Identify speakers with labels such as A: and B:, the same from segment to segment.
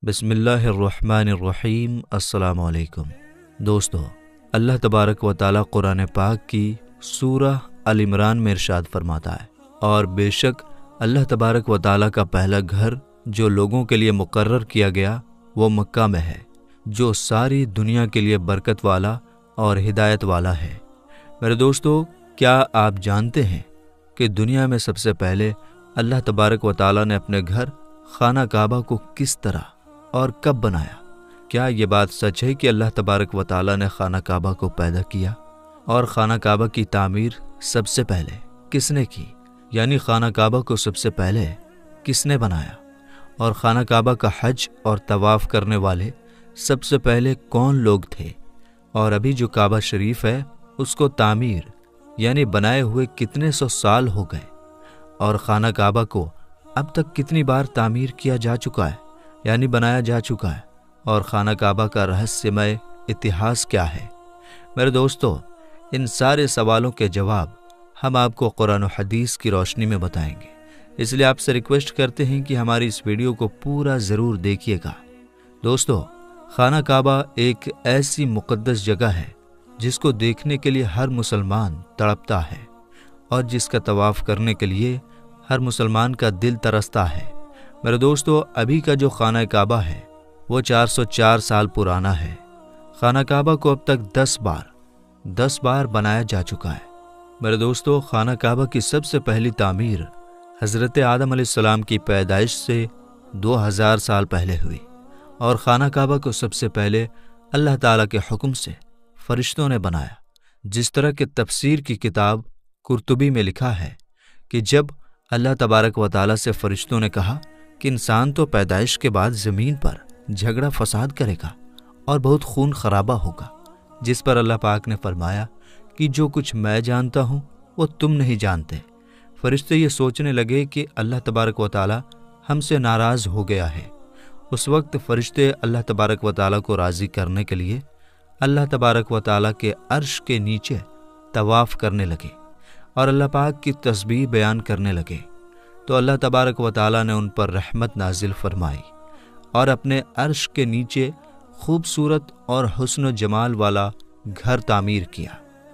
A: بسم اللہ الرحمن الرحیم۔ السلام علیکم دوستو، اللہ تبارک و تعالیٰ قرآن پاک کی سورہ ال عمران میں ارشاد فرماتا ہے، اور بے شک اللہ تبارک و تعالیٰ کا پہلا گھر جو لوگوں کے لیے مقرر کیا گیا وہ مکہ میں ہے، جو ساری دنیا کے لیے برکت والا اور ہدایت والا ہے۔ میرے دوستو، کیا آپ جانتے ہیں کہ دنیا میں سب سے پہلے اللہ تبارک و تعالیٰ نے اپنے گھر خانہ کعبہ کو کس طرح اور کب بنایا؟ کیا یہ بات سچ ہے کہ اللہ تبارک و تعالیٰ نے خانہ کعبہ کو پیدا کیا؟ اور خانہ کعبہ کی تعمیر سب سے پہلے کس نے کی؟ یعنی خانہ کعبہ کو سب سے پہلے کس نے بنایا؟ اور خانہ کعبہ کا حج اور طواف کرنے والے سب سے پہلے کون لوگ تھے؟ اور ابھی جو کعبہ شریف ہے اس کو تعمیر یعنی بنائے ہوئے کتنے سو سال ہو گئے؟ اور خانہ کعبہ کو اب تک کتنی بار تعمیر کیا جا چکا ہے یعنی بنایا جا چکا ہے؟ اور خانہ کعبہ کا رہسیمئے اتہاس کیا ہے؟ میرے دوستو، ان سارے سوالوں کے جواب ہم آپ کو قرآن و حدیث کی روشنی میں بتائیں گے، اس لیے آپ سے ریکویسٹ کرتے ہیں کہ ہماری اس ویڈیو کو پورا ضرور دیکھیے گا۔ دوستو، خانہ کعبہ ایک ایسی مقدس جگہ ہے جس کو دیکھنے کے لیے ہر مسلمان تڑپتا ہے، اور جس کا طواف کرنے کے لیے ہر مسلمان کا دل ترستا ہے۔ میرے دوستو، ابھی کا جو خانہ کعبہ ہے وہ 404 سال پرانا ہے۔ خانہ کعبہ کو اب تک 10 بار بنایا جا چکا ہے۔ میرے دوستو، خانہ کعبہ کی سب سے پہلی تعمیر حضرت آدم علیہ السلام کی پیدائش سے 2000 سال پہلے ہوئی، اور خانہ کعبہ کو سب سے پہلے اللہ تعالیٰ کے حکم سے فرشتوں نے بنایا، جس طرح کہ تفسیر کی کتاب قرطبی میں لکھا ہے کہ جب اللہ تبارک و تعالیٰ سے فرشتوں نے کہا کہ انسان تو پیدائش کے بعد زمین پر جھگڑا فساد کرے گا اور بہت خون خرابہ ہوگا، جس پر اللہ پاک نے فرمایا کہ جو کچھ میں جانتا ہوں وہ تم نہیں جانتے۔ فرشتے یہ سوچنے لگے کہ اللہ تبارک و تعالیٰ ہم سے ناراض ہو گیا ہے۔ اس وقت فرشتے اللہ تبارک و تعالیٰ کو راضی کرنے کے لیے اللہ تبارک و تعالیٰ کے عرش کے نیچے طواف کرنے لگے اور اللہ پاک کی تسبیح بیان کرنے لگے، تو اللہ تبارک و تعالیٰ نے ان پر رحمت نازل فرمائی اور اپنے عرش کے نیچے خوبصورت اور حسن و جمال والا گھر تعمیر کیا،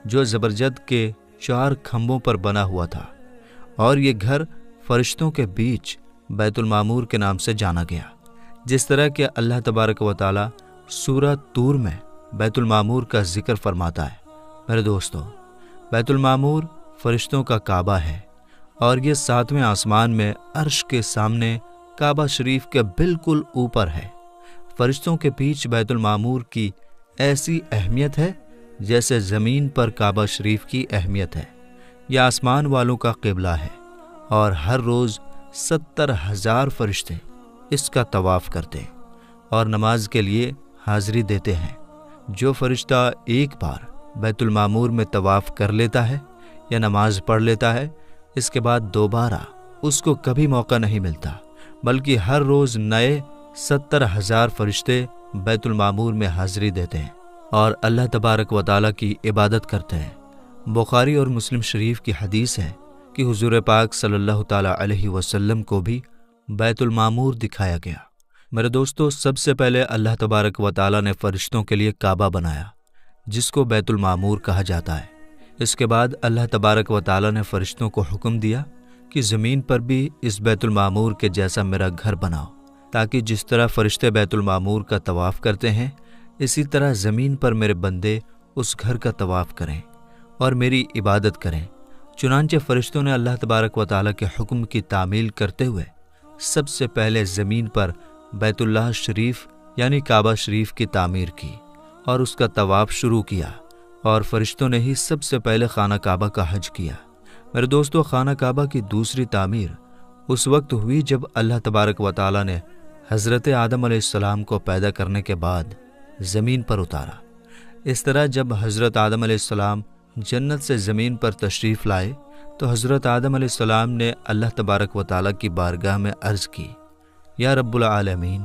A: جو زبرجد کے 4 کھمبوں پر بنا ہوا تھا، اور یہ گھر فرشتوں کے بیچ بیت المعمور کے نام سے جانا گیا، جس طرح کہ اللہ تبارک و تعالیٰ سورہ طور میں بیت المعمور کا ذکر فرماتا ہے۔ میرے دوستو، بیت المعمور فرشتوں کا کعبہ ہے، اور یہ 7ویں آسمان میں عرش کے سامنے کعبہ شریف کے بالکل اوپر ہے۔ فرشتوں کے بیچ بیت المعمور کی ایسی اہمیت ہے جیسے زمین پر کعبہ شریف کی اہمیت ہے۔ یہ آسمان والوں کا قبلہ ہے، اور ہر روز 70,000 فرشتے اس کا طواف کرتے اور نماز کے لیے حاضری دیتے ہیں۔ جو فرشتہ ایک بار بیت المعمور میں طواف کر لیتا ہے یا نماز پڑھ لیتا ہے، اس کے بعد دوبارہ اس کو کبھی موقع نہیں ملتا، بلکہ ہر روز نئے 70,000 فرشتے بیت المعمور میں حاضری دیتے ہیں اور اللہ تبارک و تعالیٰ کی عبادت کرتے ہیں۔ بخاری اور مسلم شریف کی حدیث ہے کہ حضور پاک صلی اللہ تعالیٰ علیہ وسلم کو بھی بیت المعمور دکھایا گیا۔ میرے دوستو، سب سے پہلے اللہ تبارک و تعالیٰ نے فرشتوں کے لیے کعبہ بنایا، جس کو بیت المعمور کہا جاتا ہے۔ اس کے بعد اللہ تبارک و تعالیٰ نے فرشتوں کو حکم دیا کہ زمین پر بھی اس بیت المعمور کے جیسا میرا گھر بناؤ، تاکہ جس طرح فرشتے بیت المعمور کا طواف کرتے ہیں، اسی طرح زمین پر میرے بندے اس گھر کا طواف کریں اور میری عبادت کریں۔ چنانچہ فرشتوں نے اللہ تبارک و تعالیٰ کے حکم کی تعمیل کرتے ہوئے سب سے پہلے زمین پر بیت اللہ شریف یعنی کعبہ شریف کی تعمیر کی اور اس کا طواف شروع کیا، اور فرشتوں نے ہی سب سے پہلے خانہ کعبہ کا حج کیا۔ میرے دوستو، خانہ کعبہ کی دوسری تعمیر اس وقت ہوئی جب اللہ تبارک و تعالیٰ نے حضرت آدم علیہ السلام کو پیدا کرنے کے بعد زمین پر اتارا۔ اس طرح جب حضرت آدم علیہ السلام جنت سے زمین پر تشریف لائے تو حضرت آدم علیہ السلام نے اللہ تبارک و تعالیٰ کی بارگاہ میں عرض کی، یا رب العالمین،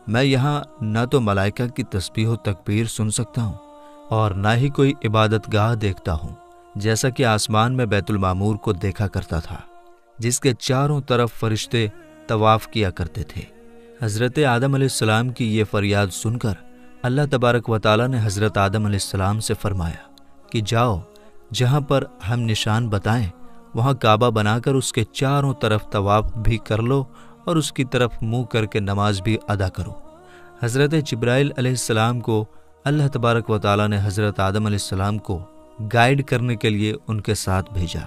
A: میں یہاں نہ تو ملائکہ کی تسبیح و تکبیر سن سکتا ہوں اور نہ ہی کوئی عبادت گاہ دیکھتا ہوں، جیسا کہ آسمان میں بیت المعمور کو دیکھا کرتا تھا، جس کے چاروں طرف فرشتے طواف کیا کرتے تھے۔ حضرت آدم علیہ السلام کی یہ فریاد سن کر اللہ تبارک و تعالیٰ نے حضرت آدم علیہ السلام سے فرمایا کہ جاؤ، جہاں پر ہم نشان بتائیں وہاں کعبہ بنا کر اس کے چاروں طرف طواف بھی کر لو اور اس کی طرف منہ کر کے نماز بھی ادا کرو۔ حضرت جبرائیل علیہ السلام کو اللہ تبارک و تعالیٰ نے حضرت آدم علیہ السلام کو گائیڈ کرنے کے لیے ان کے ساتھ بھیجا۔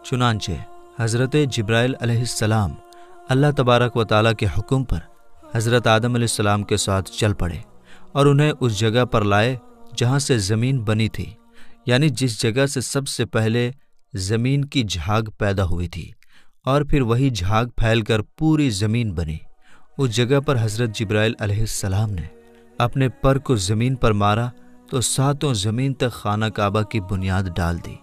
A: چنانچہ حضرت جبرائیل علیہ السلام اللہ تبارک و تعالیٰ کے حکم پر حضرت آدم علیہ السلام کے ساتھ چل پڑے اور انہیں اس جگہ پر لائے جہاں سے زمین بنی تھی، یعنی جس جگہ سے سب سے پہلے زمین کی جھاگ پیدا ہوئی تھی اور پھر وہی جھاگ پھیل کر پوری زمین بنی۔ اس جگہ پر حضرت جبرائیل علیہ السلام نے اپنے پر کو زمین پر مارا تو ساتوں زمین تک خانہ کعبہ کی بنیاد ڈال دی،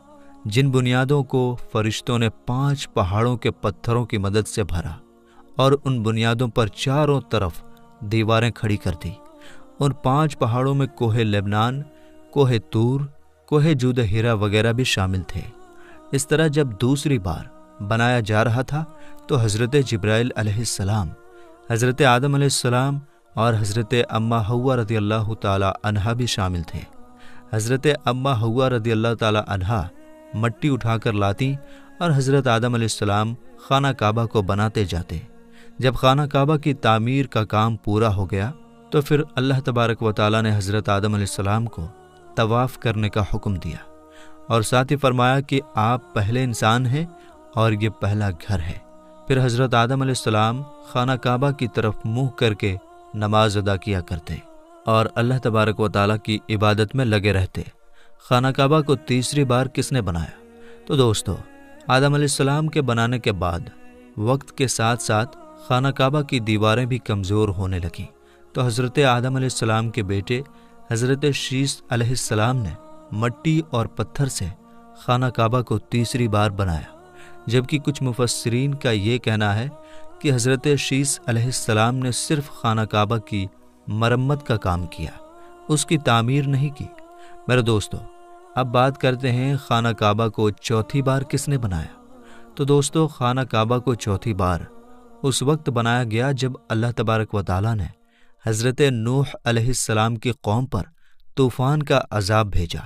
A: جن بنیادوں کو فرشتوں نے 5 پہاڑوں کے پتھروں کی مدد سے بھرا اور ان بنیادوں پر چاروں طرف دیواریں کھڑی کر دی۔ ان 5 پہاڑوں میں کوہ لبنان، کوہ طور، کوہ جود ہیرا وغیرہ بھی شامل تھے۔ اس طرح جب دوسری بار بنایا جا رہا تھا تو حضرت جبرائیل علیہ السلام، حضرت آدم علیہ السلام اور حضرت اماں حوا رضی اللہ تعالی عنہا بھی شامل تھے۔ حضرت اماں حوا رضی اللہ تعالی عنہا مٹی اٹھا کر لاتی اور حضرت آدم علیہ السلام خانہ کعبہ کو بناتے جاتے۔ جب خانہ کعبہ کی تعمیر کا کام پورا ہو گیا تو پھر اللہ تبارک و تعالیٰ نے حضرت آدم علیہ السلام کو طواف کرنے کا حکم دیا اور ساتھ ہی فرمایا کہ آپ پہلے انسان ہیں اور یہ پہلا گھر ہے۔ پھر حضرت آدم علیہ السلام خانہ کعبہ کی طرف منہ کر کے نماز ادا کیا کرتے اور اللہ تبارک و تعالیٰ کی عبادت میں لگے رہتے۔ خانہ کعبہ کو تیسری بار کس نے بنایا؟ تو دوستو، آدم علیہ السلام کے بنانے کے بعد وقت کے ساتھ ساتھ خانہ کعبہ کی دیواریں بھی کمزور ہونے لگیں، تو حضرت آدم علیہ السلام کے بیٹے حضرت شیث علیہ السلام نے مٹی اور پتھر سے خانہ کعبہ کو تیسری بار بنایا، جبکہ کچھ مفسرین کا یہ کہنا ہے کہ حضرت شیث علیہ السلام نے صرف خانہ کعبہ کی مرمت کا کام کیا، اس کی تعمیر نہیں کی۔ میرے دوستو، اب بات کرتے ہیں خانہ کعبہ کو چوتھی بار کس نے بنایا؟ تو دوستو، خانہ کعبہ کو چوتھی بار اس وقت بنایا گیا جب اللہ تبارک و تعالیٰ نے حضرت نوح علیہ السلام کی قوم پر طوفان کا عذاب بھیجا۔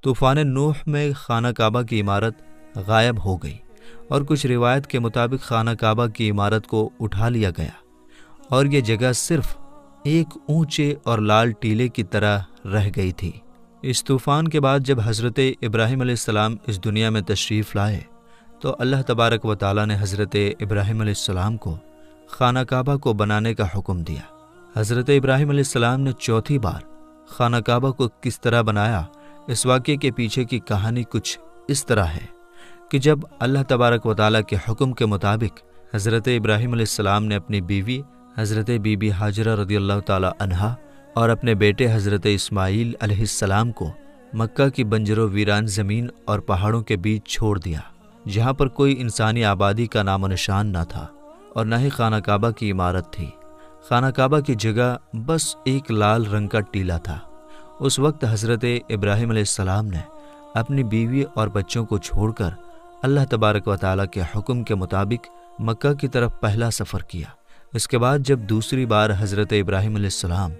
A: طوفان نوح میں خانہ کعبہ کی عمارت غائب ہو گئی اور کچھ روایت کے مطابق خانہ کعبہ کی عمارت کو اٹھا لیا گیا اور یہ جگہ صرف ایک اونچے اور لال ٹیلے کی طرح رہ گئی تھی۔ اس طوفان کے بعد جب حضرت ابراہیم علیہ السلام اس دنیا میں تشریف لائے تو اللہ تبارک و تعالیٰ نے حضرت ابراہیم علیہ السلام کو خانہ کعبہ کو بنانے کا حکم دیا۔ حضرت ابراہیم علیہ السلام نے چوتھی بار خانہ کعبہ کو کس طرح بنایا، اس واقعے کے پیچھے کی کہانی کچھ اس طرح ہے کہ جب اللہ تبارک و تعالیٰ کے حکم کے مطابق حضرت ابراہیم علیہ السلام نے اپنی بیوی حضرت بی بی ہاجرہ رضی اللہ تعالی عنہا اور اپنے بیٹے حضرت اسماعیل علیہ السلام کو مکہ کی بنجر و ویران زمین اور پہاڑوں کے بیچ چھوڑ دیا، جہاں پر کوئی انسانی آبادی کا نام و نشان نہ تھا اور نہ ہی خانہ کعبہ کی عمارت تھی۔ خانہ کعبہ کی جگہ بس ایک لال رنگ کا ٹیلا تھا۔ اس وقت حضرت ابراہیم علیہ السلام نے اپنی بیوی اور بچوں کو چھوڑ کر اللہ تبارک و تعالیٰ کے حکم کے مطابق مکہ کی طرف پہلا سفر کیا۔ اس کے بعد جب دوسری بار حضرت ابراہیم علیہ السلام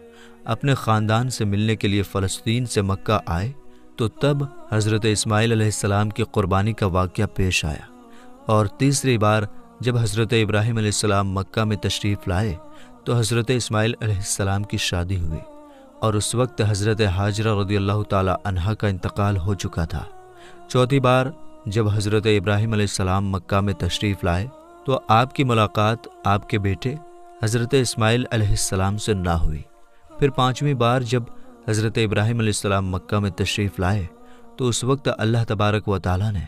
A: اپنے خاندان سے ملنے کے لیے فلسطین سے مکہ آئے تو تب حضرت اسماعیل علیہ السلام کی قربانی کا واقعہ پیش آیا، اور تیسری بار جب حضرت ابراہیم علیہ السلام مکہ میں تشریف لائے تو حضرت اسماعیل علیہ السلام کی شادی ہوئی، اور اس وقت حضرت ہاجرہ رضی اللہ تعالی عنہا کا انتقال ہو چکا تھا۔ چوتھی بار جب حضرت ابراہیم علیہ السلام مکہ میں تشریف لائے تو آپ کی ملاقات آپ کے بیٹے حضرت اسماعیل علیہ السلام سے نہ ہوئی۔ پھر پانچویں بار جب حضرت ابراہیم علیہ السلام مکہ میں تشریف لائے تو اس وقت اللہ تبارک و تعالیٰ نے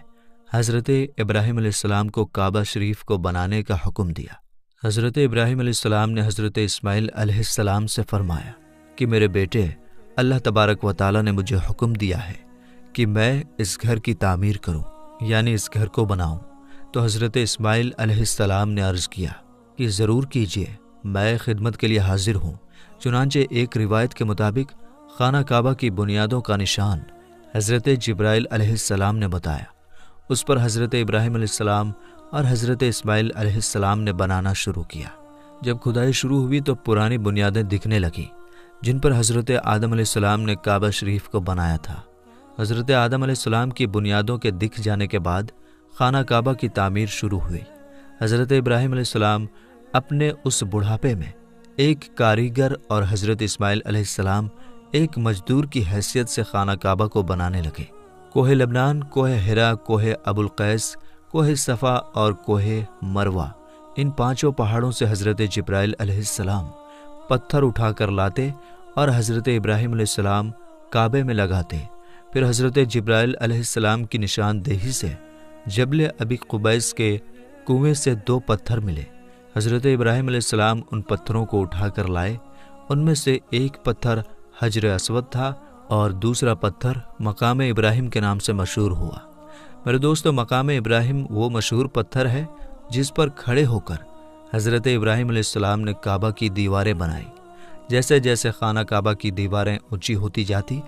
A: حضرت ابراہیم علیہ السلام کو کعبہ شریف کو بنانے کا حکم دیا۔ حضرت ابراہیم علیہ السلام نے حضرت اسماعیل علیہ السلام سے فرمایا کہ میرے بیٹے، اللہ تبارک و تعالیٰ نے مجھے حکم دیا ہے کہ میں اس گھر کی تعمیر کروں، یعنی اس گھر کو بناؤں۔ تو حضرت اسماعیل علیہ السلام نے عرض کیا کہ ضرور کیجیے، میں خدمت کے لیے حاضر ہوں۔ چنانچہ ایک روایت کے مطابق خانہ کعبہ کی بنیادوں کا نشان حضرت جبرائیل علیہ السلام نے بتایا، اس پر حضرت ابراہیم علیہ السلام اور حضرت اسماعیل علیہ السلام نے بنانا شروع کیا۔ جب کھدائی شروع ہوئی تو پرانی بنیادیں دکھنے لگیں جن پر حضرت آدم علیہ السلام نے کعبہ شریف کو بنایا تھا۔ حضرت آدم علیہ السلام کی بنیادوں کے دکھ جانے کے بعد خانہ کعبہ کی تعمیر شروع ہوئی۔ حضرت ابراہیم علیہ السلام اپنے اس بڑھاپے میں ایک کاریگر اور حضرت اسماعیل علیہ السلام ایک مزدور کی حیثیت سے خانہ کعبہ کو بنانے لگے۔ کوہ لبنان، کوہ ہرا، کوہ ابو القیس، کوہ صفا اور کوہ مروہ، ان پانچوں پہاڑوں سے حضرت جبرائیل علیہ السلام پتھر اٹھا کر لاتے اور حضرت ابراہیم علیہ السلام کعبے میں لگاتے۔ پھر حضرت جبرائیل علیہ السلام کی نشاندہی سے جبل ابی قبیس کے کنویں سے 2 پتھر ملے۔ حضرت ابراہیم علیہ السلام ان پتھروں کو اٹھا کر لائے۔ ان میں سے ایک پتھر حجر اسود تھا اور دوسرا پتھر مقام ابراہیم کے نام سے مشہور ہوا۔ میرے دوستو، مقام ابراہیم وہ مشہور پتھر ہے جس پر کھڑے ہو کر حضرت ابراہیم علیہ السلام نے کعبہ کی دیواریں بنائی۔ جیسے جیسے خانہ کعبہ کی دیواریں اونچی ہوتی جاتی،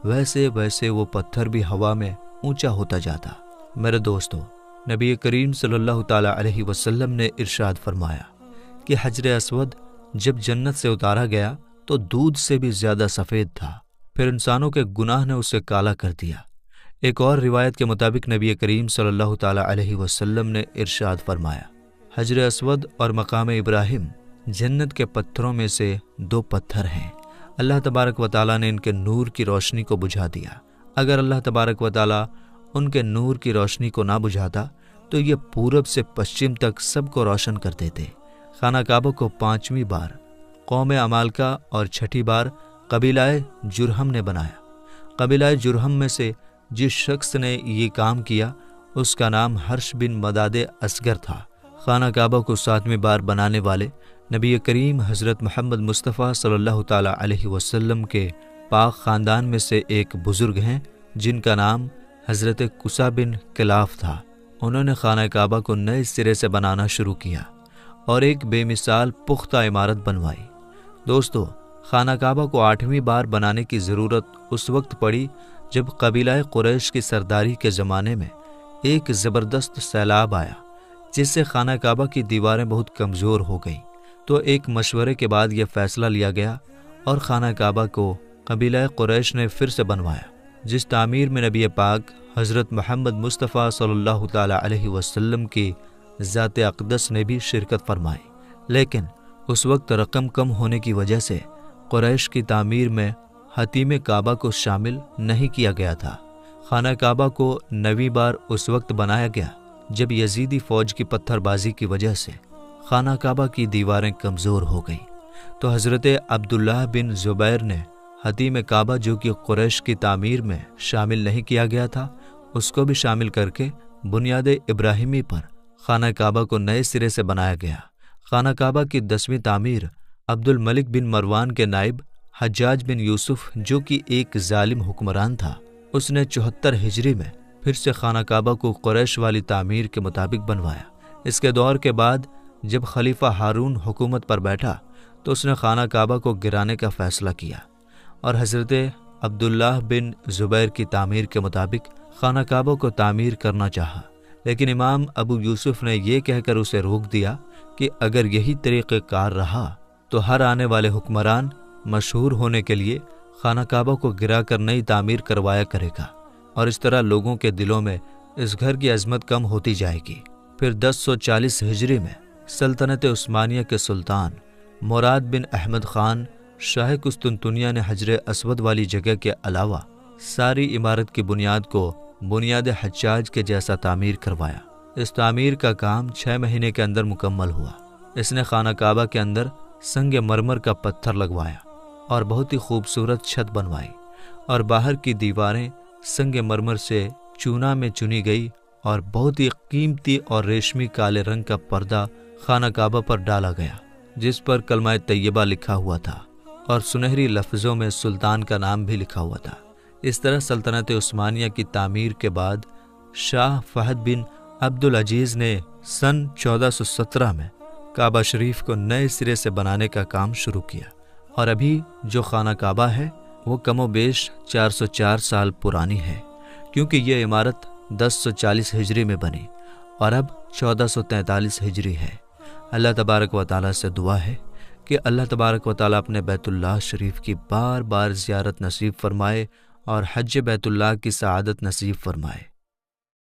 A: ویسے ویسے وہ پتھر بھی ہوا میں اونچا ہوتا جاتا۔ میرے دوستو، نبی کریم صلی اللہ تعالیٰ علیہ وسلم نے ارشاد فرمایا کہ حجر اسود جب جنت سے اتارا گیا تو دودھ سے بھی زیادہ سفید تھا، پھر انسانوں کے گناہ نے اسے کالا کر دیا۔ ایک اور روایت کے مطابق نبی کریم صلی اللہ تعالیٰ علیہ وسلم نے ارشاد فرمایا، حجر اسود اور مقام ابراہیم جنت کے پتھروں میں سے 2 پتھر ہیں۔ اللہ تبارک و تعالیٰ نے ان کے نور کی روشنی کو بجھا دیا۔ اگر اللہ تبارک و تعالیٰ ان کے نور کی روشنی کو نہ بجھاتا تو یہ پورب سے پشچم تک سب کو روشن کر دیتے۔ خانہ کعبہ کو 5ویں بار قوم عمالقہ اور 6ٹھی بار قبیلہ جرہم نے بنایا۔ قبیلہ جرہم میں سے جس شخص نے یہ کام کیا اس کا نام حرش بن مداد اصغر تھا۔ خانہ کعبہ کو 7ویں بار بنانے والے نبی کریم حضرت محمد مصطفیٰ صلی اللہ تعالیٰ علیہ وسلم کے پاک خاندان میں سے ایک بزرگ ہیں جن کا نام حضرت قصہ بن کلاف تھا۔ انہوں نے خانہ کعبہ کو نئے سرے سے بنانا شروع کیا اور ایک بے مثال پختہ عمارت بنوائی۔ دوستو، خانہ کعبہ کو 8ویں بار بنانے کی ضرورت اس وقت پڑی جب قبیلہ قریش کی سرداری کے زمانے میں ایک زبردست سیلاب آیا جس سے خانہ کعبہ کی دیواریں بہت کمزور ہو گئیں۔ تو ایک مشورے کے بعد یہ فیصلہ لیا گیا اور خانہ کعبہ کو قبیلہ قریش نے پھر سے بنوایا، جس تعمیر میں نبی پاک حضرت محمد مصطفیٰ صلی اللہ تعالیٰ علیہ وسلم کی ذات اقدس نے بھی شرکت فرمائی۔ لیکن اس وقت رقم کم ہونے کی وجہ سے قریش کی تعمیر میں حتیم کعبہ کو شامل نہیں کیا گیا تھا۔ خانہ کعبہ کو 9ویں بار اس وقت بنایا گیا جب یزیدی فوج کی پتھر بازی کی وجہ سے خانہ کعبہ کی دیواریں کمزور ہو گئیں، تو حضرت عبداللہ بن زبیر نے حتیم کعبہ جو کہ قریش کی تعمیر میں شامل نہیں کیا گیا تھا اس کو بھی شامل کر کے بنیاد ابراہیمی پر خانہ کعبہ کو نئے سرے سے بنایا گیا۔ خانہ کعبہ کی 10ویں تعمیر عبد الملک بن مروان کے نائب حجاج بن یوسف جو کہ ایک ظالم حکمران تھا، اس نے 74 ہجری میں پھر سے خانہ کعبہ کو قریش والی تعمیر کے مطابق بنوایا۔ اس کے دور کے بعد جب خلیفہ ہارون حکومت پر بیٹھا تو اس نے خانہ کعبہ کو گرانے کا فیصلہ کیا اور حضرت عبداللہ بن زبیر کی تعمیر کے مطابق خانہ کعبہ کو تعمیر کرنا چاہا، لیکن امام ابو یوسف نے یہ کہہ کر اسے روک دیا کہ اگر یہی طریقہ کار رہا تو ہر آنے والے حکمران مشہور ہونے کے لیے خانہ کعبہ کو گرا کر نئی تعمیر کروایا کرے گا اور اس طرح لوگوں کے دلوں میں اس گھر کی عظمت کم ہوتی جائے گی۔ پھر 1040 ہجری میں سلطنت عثمانیہ کے سلطان مراد بن احمد خان شاہ قسطنطنیہ نے حجر اسود والی جگہ کے علاوہ ساری عمارت کی بنیاد کو بنیاد حجاج کے جیسا تعمیر کروایا۔ اس تعمیر کا کام 6 مہینے کے اندر مکمل ہوا۔ اس نے خانہ کعبہ کے اندر سنگ مرمر کا پتھر لگوایا اور بہت ہی خوبصورت چھت بنوائی اور باہر کی دیواریں سنگ مرمر سے چونا میں چنی گئی اور بہت ہی قیمتی اور ریشمی کالے رنگ کا پردہ خانہ کعبہ پر ڈالا گیا جس پر کلمہ طیبہ لکھا ہوا تھا اور سنہری لفظوں میں سلطان کا نام بھی لکھا ہوا تھا۔ اس طرح سلطنت عثمانیہ کی تعمیر کے بعد شاہ فہد بن عبد العزیز نے سن 1417 میں کعبہ شریف کو نئے سرے سے بنانے کا کام شروع کیا اور ابھی جو خانہ کعبہ ہے وہ کم و بیش 404 سال پرانی ہے، کیونکہ یہ عمارت 1040 ہجری میں بنی اور اب 1443 ہجری ہے۔ اللہ تبارک و تعالیٰ سے دعا ہے کہ اللہ تبارک و تعالیٰ اپنے بیت اللہ شریف کی بار بار زیارت نصیب فرمائے اور حج بیت اللہ کی سعادت نصیب فرمائے۔